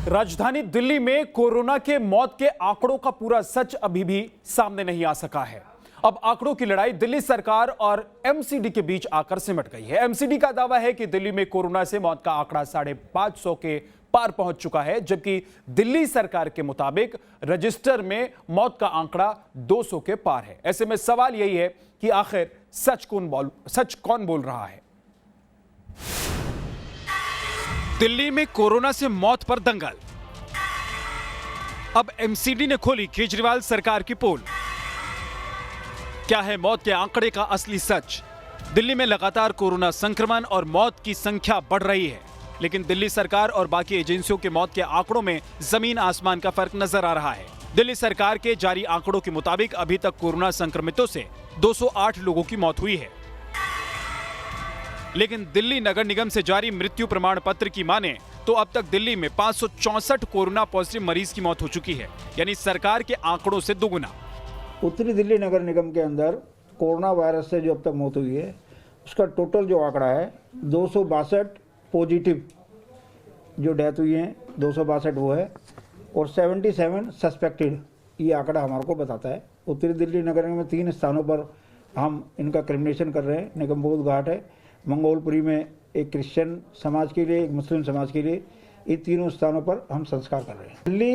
राजधानी दिल्ली में कोरोना के मौत के आंकड़ों का पूरा सच अभी भी सामने नहीं आ सका है। अब आंकड़ों की लड़ाई दिल्ली सरकार और एमसीडी के बीच आकर सिमट गई है। एमसीडी का दावा है कि दिल्ली में कोरोना से मौत का आंकड़ा 550 के पार पहुंच चुका है, जबकि दिल्ली सरकार के मुताबिक रजिस्टर में मौत का आंकड़ा 200 के पार है। ऐसे में सवाल यही है कि आखिर सच कौन बोल रहा है। दिल्ली में कोरोना से मौत पर दंगल। अब एमसीडी ने खोली केजरीवाल सरकार की पोल। क्या है मौत के आंकड़े का असली सच? दिल्ली में लगातार कोरोना संक्रमण और मौत की संख्या बढ़ रही है, लेकिन दिल्ली सरकार और बाकी एजेंसियों के मौत के आंकड़ों में जमीन आसमान का फर्क नजर आ रहा है। दिल्ली सरकार के जारी आंकड़ों के मुताबिक अभी तक कोरोना संक्रमितों से 208 लोगों की मौत हुई है, लेकिन दिल्ली नगर निगम से जारी मृत्यु प्रमाण पत्र की माने तो अब तक दिल्ली में 564 कोरोना पॉजिटिव मरीज की मौत हो चुकी है, यानी सरकार के आंकड़ों से दुगुना। उत्तरी दिल्ली नगर निगम के अंदर कोरोना वायरस से जो अब तक मौत हुई है, उसका टोटल जो आंकड़ा है 262 पॉजिटिव जो डेथ हुई है, 262 वो है, और 77 सस्पेक्टेड, ये आंकड़ा हमारे को बताता है। उत्तरी दिल्ली नगर निगम में 3 स्थानों पर हम इनका क्रिमिनेशन कर रहे हैं। निगमबोध घाट है, मंगोलपुरी में एक क्रिश्चियन समाज के लिए, एक मुस्लिम समाज के लिए, इन तीनों स्थानों पर हम संस्कार कर रहे हैं। दिल्ली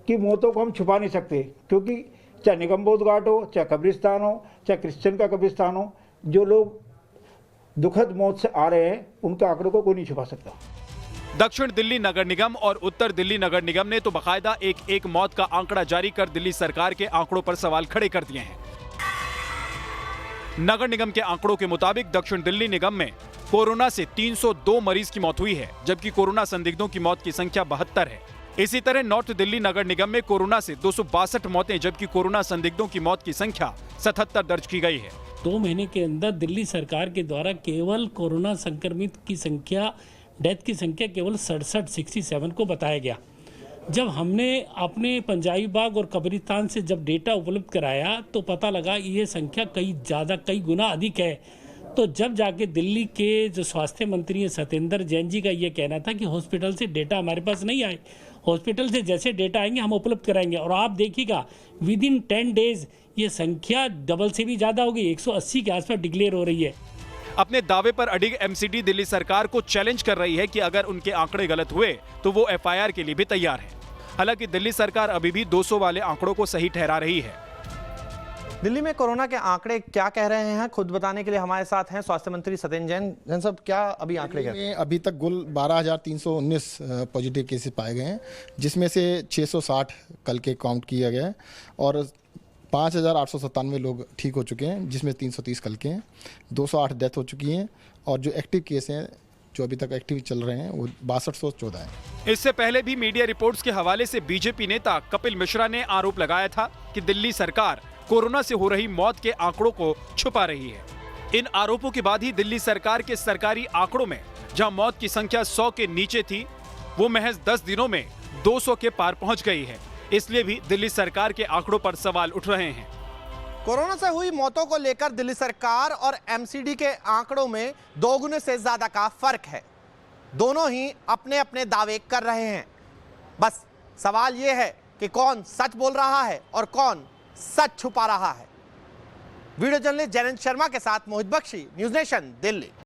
की मौतों को हम छुपा नहीं सकते, क्योंकि चाहे निगमबोध घाट हो, चाहे कब्रिस्तान हो, चाहे क्रिश्चियन का कब्रिस्तान हो, जो लोग दुखद मौत से आ रहे हैं उनके आंकड़ों को कोई नहीं छुपा सकता। दक्षिण दिल्ली नगर निगम और उत्तर दिल्ली नगर निगम ने तो बाकायदा एक मौत का आंकड़ा जारी कर दिल्ली सरकार के आंकड़ों पर सवाल खड़े कर दिए हैं। नगर निगम के आंकड़ों के मुताबिक दक्षिण दिल्ली निगम में कोरोना से 302 मरीज की मौत हुई है, जबकि कोरोना संदिग्धों की मौत की संख्या 72 है। इसी तरह नॉर्थ दिल्ली नगर निगम में कोरोना से 262 मौतें, जबकि कोरोना संदिग्धों की मौत की संख्या 77 दर्ज की गई है। 2 महीने के अंदर दिल्ली सरकार के द्वारा केवल कोरोना संक्रमित की संख्या, डेथ की संख्या केवल 67 को बताया गया। जब हमने अपने पंजाबी बाग और कब्रिस्तान से जब डेटा उपलब्ध कराया तो पता लगा ये संख्या कई गुना अधिक है। तो जब जाके दिल्ली के जो स्वास्थ्य मंत्री हैं सत्येंद्र जैन जी का ये कहना था कि हॉस्पिटल से डेटा हमारे पास नहीं आए, हॉस्पिटल से जैसे डेटा आएंगे हम उपलब्ध कराएंगे, और आप देखिएगा विद इन 10 डेज ये संख्या डबल से भी ज़्यादा होगी, 180 के आसपास डिक्लेयर हो रही है। अपने दावे पर अडिग एमसीडी दिल्ली सरकार को चैलेंज कर रही है कि अगर उनके आंकड़े गलत हुए तो वो एफआईआर के लिए भी तैयार है। हालांकि दिल्ली सरकार अभी भी 200 वाले आंकड़ों को सही ठहरा रही है। दिल्ली में कोरोना के आंकड़े क्या कह रहे हैं, खुद बताने के लिए हमारे साथ हैं स्वास्थ्य मंत्री सत्येंद्र जैन। जैन साहब, क्या अभी आंकड़े कहते हैं? अभी तक कुल 12,319 पॉजिटिव केसेस पाए गए हैं, जिसमें से 660 कल के काउंट किया गया है, और 5,897 लोग ठीक हो चुके हैं, जिसमें 330 कल के हैं। 208 डेथ हो चुकी हैं, और जो एक्टिव केस हैं जो अभी तक एक्टिव चल रहे हैं वो 6214 है। इससे पहले भी मीडिया रिपोर्ट्स के हवाले से बीजेपी नेता कपिल मिश्रा ने आरोप लगाया था कि दिल्ली सरकार कोरोना से हो रही मौत के आंकड़ों को छुपा रही है। इन आरोपों के बाद ही दिल्ली सरकार के सरकारी आंकड़ों में जहां मौत की संख्या 100 के नीचे थी, वो महज 10 दिनों में 200 के पार पहुंच गई है। इसलिए भी दिल्ली सरकार के आंकड़ों पर सवाल उठ रहे हैं। कोरोना से हुई मौतों को लेकर दिल्ली सरकार और एमसीडी के आंकड़ों में 2 गुने से ज्यादा का फर्क है। दोनों ही अपने अपने दावे कर रहे हैं। बस सवाल यह है कि कौन सच बोल रहा है और कौन सच छुपा रहा है। वीडियो जर्नलिस्ट जयंत शर्मा के साथ मोहित बख्शी, न्यूज़ नेशन, दिल्ली।